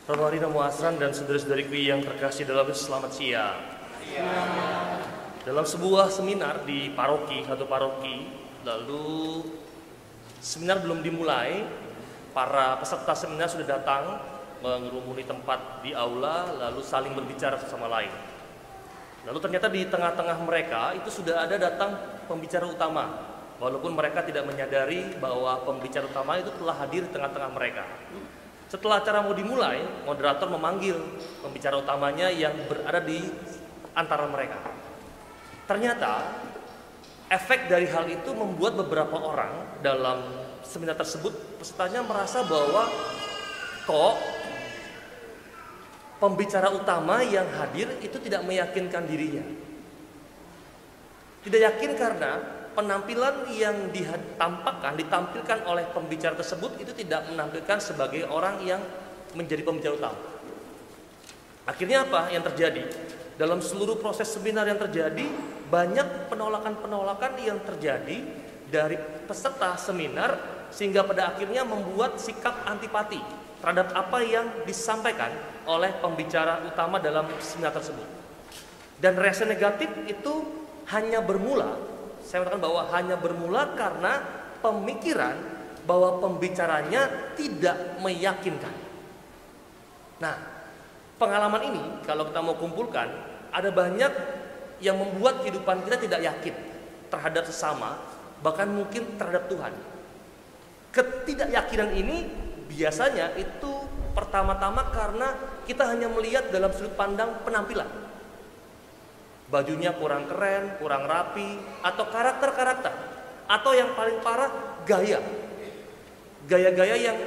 Romo Hari Namo Asran dan saudara-saudariku yang terkasih dalam Yesus, selamat siang. Dalam sebuah seminar di satu paroki, lalu seminar belum dimulai, para peserta seminar sudah datang mengerumuni tempat di aula, lalu saling berbicara sesama lain. Lalu ternyata di tengah-tengah mereka itu sudah ada datang pembicara utama, walaupun mereka tidak menyadari bahwa pembicara utama itu telah hadir di tengah-tengah mereka. Setelah acara mau dimulai, moderator memanggil pembicara utamanya yang berada di antara mereka. Ternyata efek dari hal itu membuat beberapa orang dalam seminar tersebut, pesertanya merasa bahwa kok pembicara utama yang hadir itu tidak meyakinkan dirinya. Tidak yakin karena penampilan yang ditampilkan oleh pembicara tersebut itu tidak menampilkan sebagai orang yang menjadi pembicara utama. Akhirnya apa yang terjadi? Dalam seluruh proses seminar yang terjadi, banyak penolakan-penolakan yang terjadi dari peserta seminar, sehingga pada akhirnya membuat sikap antipati terhadap apa yang disampaikan oleh pembicara utama dalam seminar tersebut. Dan reaksi negatif itu hanya bermula, saya katakan bahwa hanya bermula karena pemikiran bahwa pembicaranya tidak meyakinkan. Nah, pengalaman ini kalau kita mau kumpulkan, ada banyak yang membuat kehidupan kita tidak yakin terhadap sesama, bahkan mungkin terhadap Tuhan. Ketidakyakinan ini biasanya itu pertama-tama karena kita hanya melihat dalam sudut pandang penampilan. Bajunya kurang keren, kurang rapi, atau karakter-karakter, atau yang paling parah, gaya-gaya yang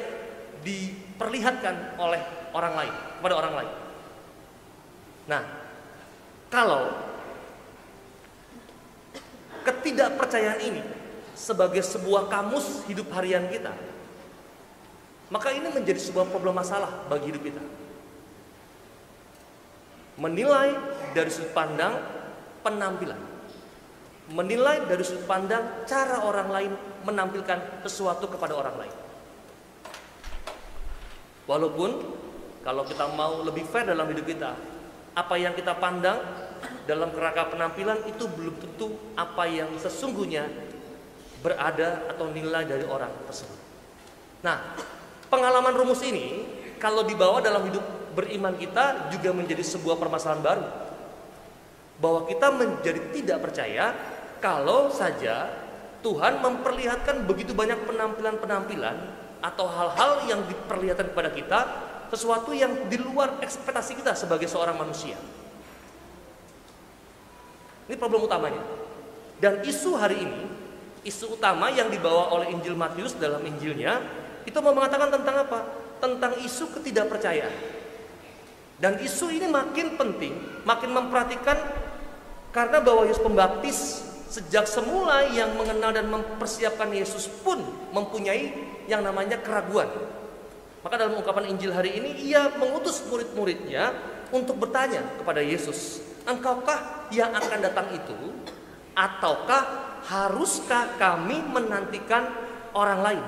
diperlihatkan oleh orang lain, kepada orang lain. Nah, kalau ketidakpercayaan ini sebagai sebuah kamus hidup harian kita, maka ini menjadi sebuah problem masalah bagi hidup kita. Menilai dari sudut pandang penampilan, menilai dari sudut pandang cara orang lain menampilkan sesuatu kepada orang lain. Walaupun kalau kita mau lebih fair dalam hidup kita, apa yang kita pandang dalam kerangka penampilan itu belum tentu apa yang sesungguhnya berada atau nilai dari orang tersebut. Nah, pengalaman rumus ini kalau dibawa dalam hidup beriman kita juga menjadi sebuah permasalahan baru, bahwa kita menjadi tidak percaya kalau saja Tuhan memperlihatkan begitu banyak penampilan-penampilan atau hal-hal yang diperlihatkan kepada kita, sesuatu yang di luar ekspektasi kita sebagai seorang manusia. Ini problem utamanya. Dan isu hari ini, isu utama yang dibawa oleh Injil Matius dalam Injilnya itu mau mengatakan tentang apa? Tentang isu ketidakpercayaan. Dan isu ini makin penting, makin memperhatikan, karena bahwa Yohanes Pembaptis sejak semula yang mengenal dan mempersiapkan Yesus pun mempunyai yang namanya keraguan. Maka dalam ungkapan Injil hari ini, ia mengutus murid-muridnya untuk bertanya kepada Yesus, "Engkaukah yang akan datang itu? Ataukah haruskah kami menantikan orang lain?"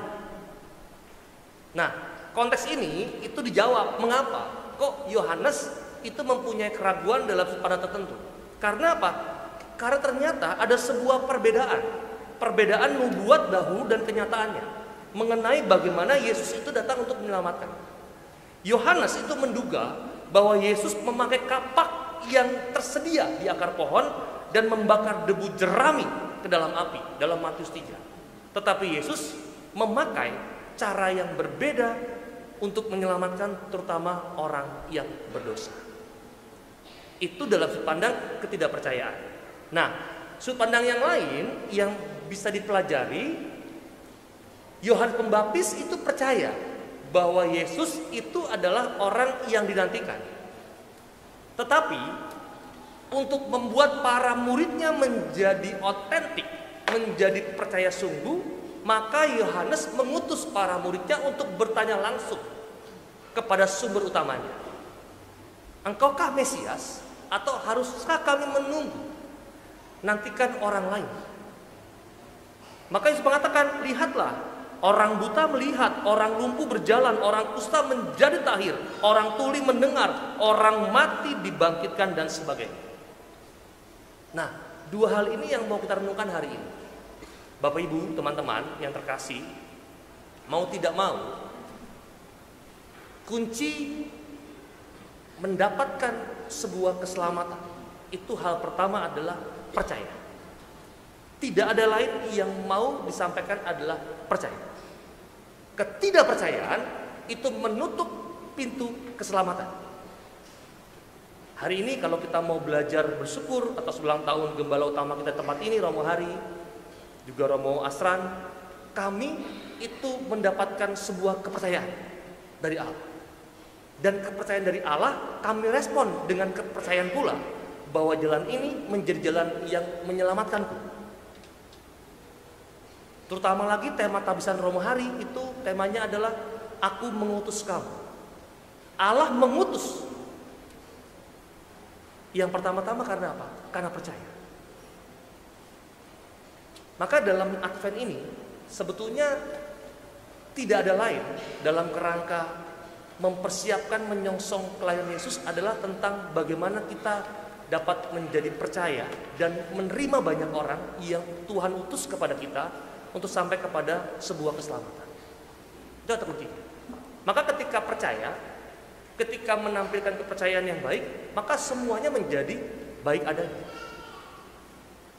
Nah, konteks ini itu dijawab, mengapa? Kok Yohanes itu mempunyai keraguan dalam sudut pandang tertentu? Karena apa? Karena ternyata ada sebuah perbedaan nubuat dahulu dan kenyataannya mengenai bagaimana Yesus itu datang untuk menyelamatkan. Yohanes itu menduga bahwa Yesus memakai kapak yang tersedia di akar pohon dan membakar debu jerami ke dalam api dalam Matius 3. Tetapi Yesus memakai cara yang berbeda untuk menyelamatkan terutama orang yang berdosa. Itu dalam sudut pandang ketidakpercayaan. Nah, sudut pandang yang lain yang bisa dipelajari, Yohanes Pembaptis itu percaya bahwa Yesus itu adalah orang yang dinantikan. Tetapi untuk membuat para muridnya menjadi otentik, menjadi percaya sungguh, maka Yohanes mengutus para muridnya untuk bertanya langsung kepada sumber utamanya, "Engkaukah Mesias? Atau haruskah kami menunggu nantikan orang lain?" Maka Yesus mengatakan, "Lihatlah, Orang buta melihat, orang lumpuh berjalan, orang kusta menjadi tahir, orang tuli mendengar, orang mati dibangkitkan dan sebagainya. Nah, dua hal ini yang mau kita renungkan hari ini. Bapak Ibu, teman-teman yang terkasih, mau tidak mau, kunci mendapatkan sebuah keselamatan itu hal pertama adalah percaya. Tidak ada lain yang mau disampaikan adalah percaya. Ketidakpercayaan itu menutup pintu keselamatan. Hari ini kalau kita mau belajar bersyukur atas ulang tahun gembala utama kita tempat ini, Romo Hari, juga Romo Asran, kami itu mendapatkan sebuah kepercayaan dari Allah. Dan kepercayaan dari Allah kami respon dengan kepercayaan pula bahwa jalan ini menjadi jalan yang menyelamatkanku. Terutama lagi tema tabisan Romo Hari itu temanya adalah aku mengutus kamu. Allah mengutus. Yang pertama-tama karena apa? Karena percaya. Maka dalam Advent ini sebetulnya tidak ada lain dalam kerangka mempersiapkan menyongsong kelahiran Yesus adalah tentang bagaimana kita dapat menjadi percaya dan menerima banyak orang yang Tuhan utus kepada kita untuk sampai kepada sebuah keselamatan. Itu kata kuncinya. Maka ketika percaya, ketika menampilkan kepercayaan yang baik, maka semuanya menjadi baik adanya.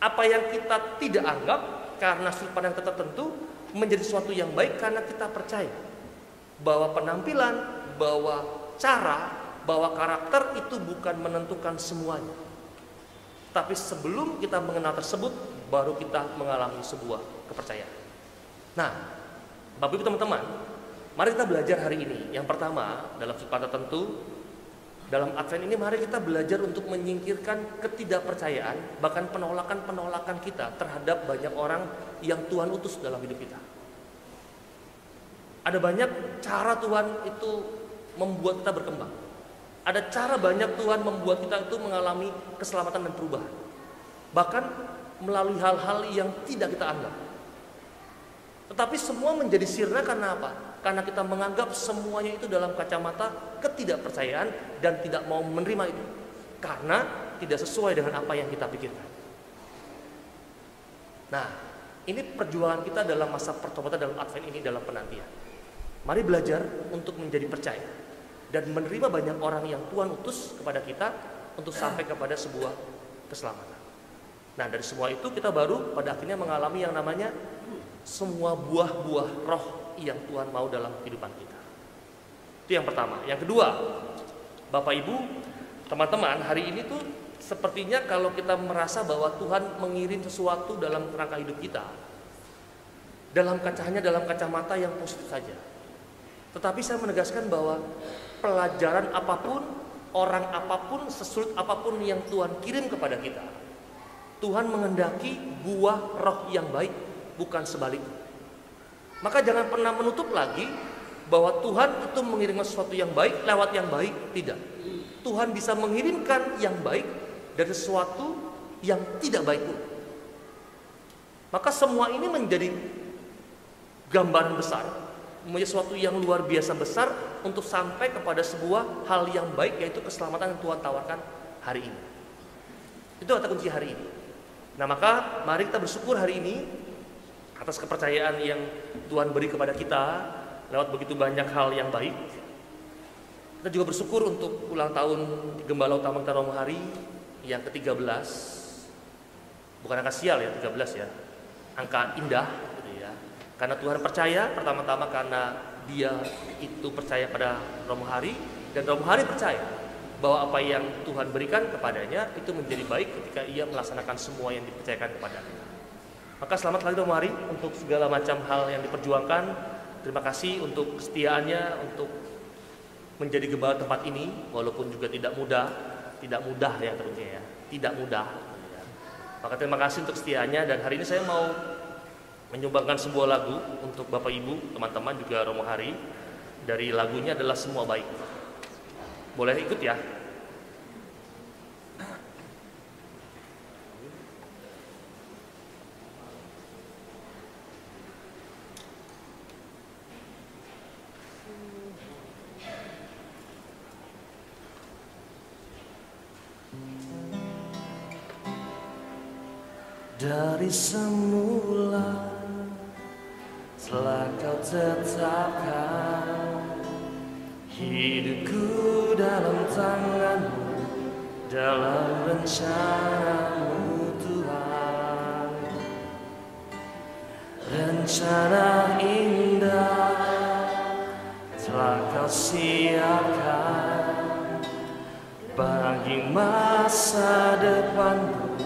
Apa yang kita tidak anggap karena sudut pandang tertentu menjadi sesuatu yang baik karena kita percaya bahwa penampilan, bahwa cara, bahwa karakter itu bukan menentukan semuanya. Tapi sebelum kita mengenal tersebut, baru kita mengalami sebuah kepercayaan. Nah, Bapak Ibu teman-teman, mari kita belajar hari ini. Yang pertama, dalam sudut pandang tertentu, dalam Advent ini mari kita belajar untuk menyingkirkan ketidakpercayaan, bahkan penolakan-penolakan kita terhadap banyak orang yang Tuhan utus dalam hidup kita. Ada banyak cara Tuhan itu membuat kita berkembang. Ada cara banyak Tuhan membuat kita itu mengalami keselamatan dan perubahan. Bahkan melalui hal-hal yang tidak kita anggap. Tetapi semua menjadi sirna karena apa? Karena kita menganggap semuanya itu dalam kacamata ketidakpercayaan dan tidak mau menerima itu. Karena tidak sesuai dengan apa yang kita pikirkan. Nah, ini perjuangan kita dalam masa pertobatan dalam Advent ini, dalam penantian. Mari belajar untuk menjadi percaya dan menerima banyak orang yang Tuhan utus kepada kita untuk sampai kepada sebuah keselamatan. Nah, dari semua itu kita baru pada akhirnya mengalami yang namanya semua buah-buah roh yang Tuhan mau dalam kehidupan kita. Itu yang pertama. Yang kedua, Bapak Ibu, teman-teman, hari ini tuh sepertinya kalau kita merasa bahwa Tuhan mengirim sesuatu dalam kerangka hidup kita, dalam kacamata yang positif saja. Tetapi saya menegaskan bahwa pelajaran apapun, orang apapun, sesulit apapun yang Tuhan kirim kepada kita, Tuhan mengendaki buah roh yang baik, bukan sebaliknya. Maka jangan pernah menutup lagi bahwa Tuhan itu mengirimkan sesuatu yang baik lewat yang baik. Tidak. Tuhan bisa mengirimkan yang baik dari sesuatu yang tidak baik pun. Maka semua ini menjadi gambaran besar, menjadi sesuatu yang luar biasa besar untuk sampai kepada sebuah hal yang baik, yaitu keselamatan yang Tuhan tawarkan hari ini. Itu kata kunci hari ini. Nah, maka mari kita bersyukur hari ini atas kepercayaan yang Tuhan beri kepada kita lewat begitu banyak hal yang baik. Kita juga bersyukur untuk ulang tahun Gembala Utama kita Romo Hari yang ke-13. Bukan angka sial ya, 13 ya. Angka indah gitu ya. Karena Tuhan percaya, pertama-tama karena dia itu percaya pada Romo Hari, dan Romo Hari percaya bahwa apa yang Tuhan berikan kepadanya itu menjadi baik ketika ia melaksanakan semua yang dipercayakan kepadanya. Maka selamat kali Romo Hari untuk segala macam hal yang diperjuangkan. Terima kasih untuk kesetiaannya untuk menjadi gembala tempat ini, walaupun juga tidak mudah ya tentunya ya, tidak mudah. Maka terima kasih untuk kesetiaannya, dan hari ini saya mau menyumbangkan sebuah lagu untuk Bapak Ibu, teman-teman juga Romo Hari. Dari lagunya adalah Semua Baik. Boleh ikut ya? Dari semula telah kau tetapkan hidupku dalam tanganmu, dalam rencanamu Tuhan. Rencana indah telah kau siapkan bagi masa depanku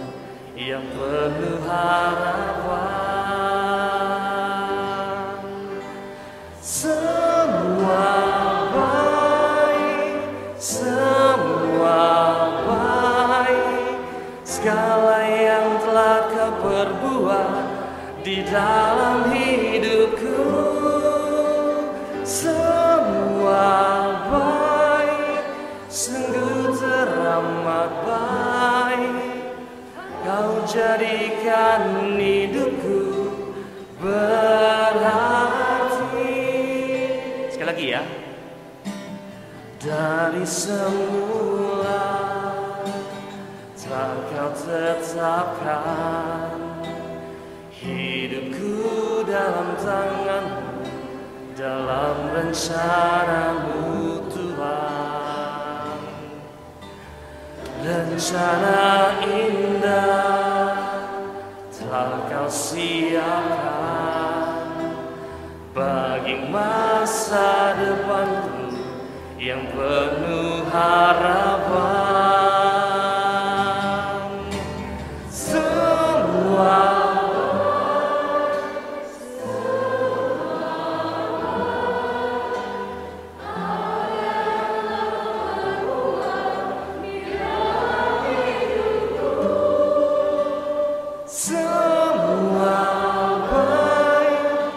yang penuh harapan. Semua baik, segala yang telah kau perbuat di dalam hidupku. Semua baik, sungguh teramat baik. Kau jadikan hidupku berarti. Sekali lagi ya. Dari semula telah kau tetapkan hidupku dalam tanganmu, dalam rencanamu Tuhan. Rencana indah telah kau siapkan bagi masa depanku yang penuh harapan. Semua baik,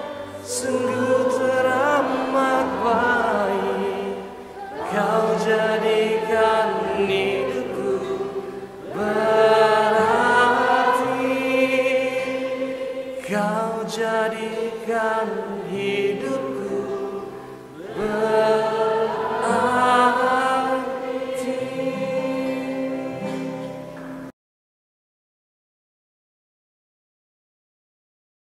sungguh teramat baik. Kau jadikan ini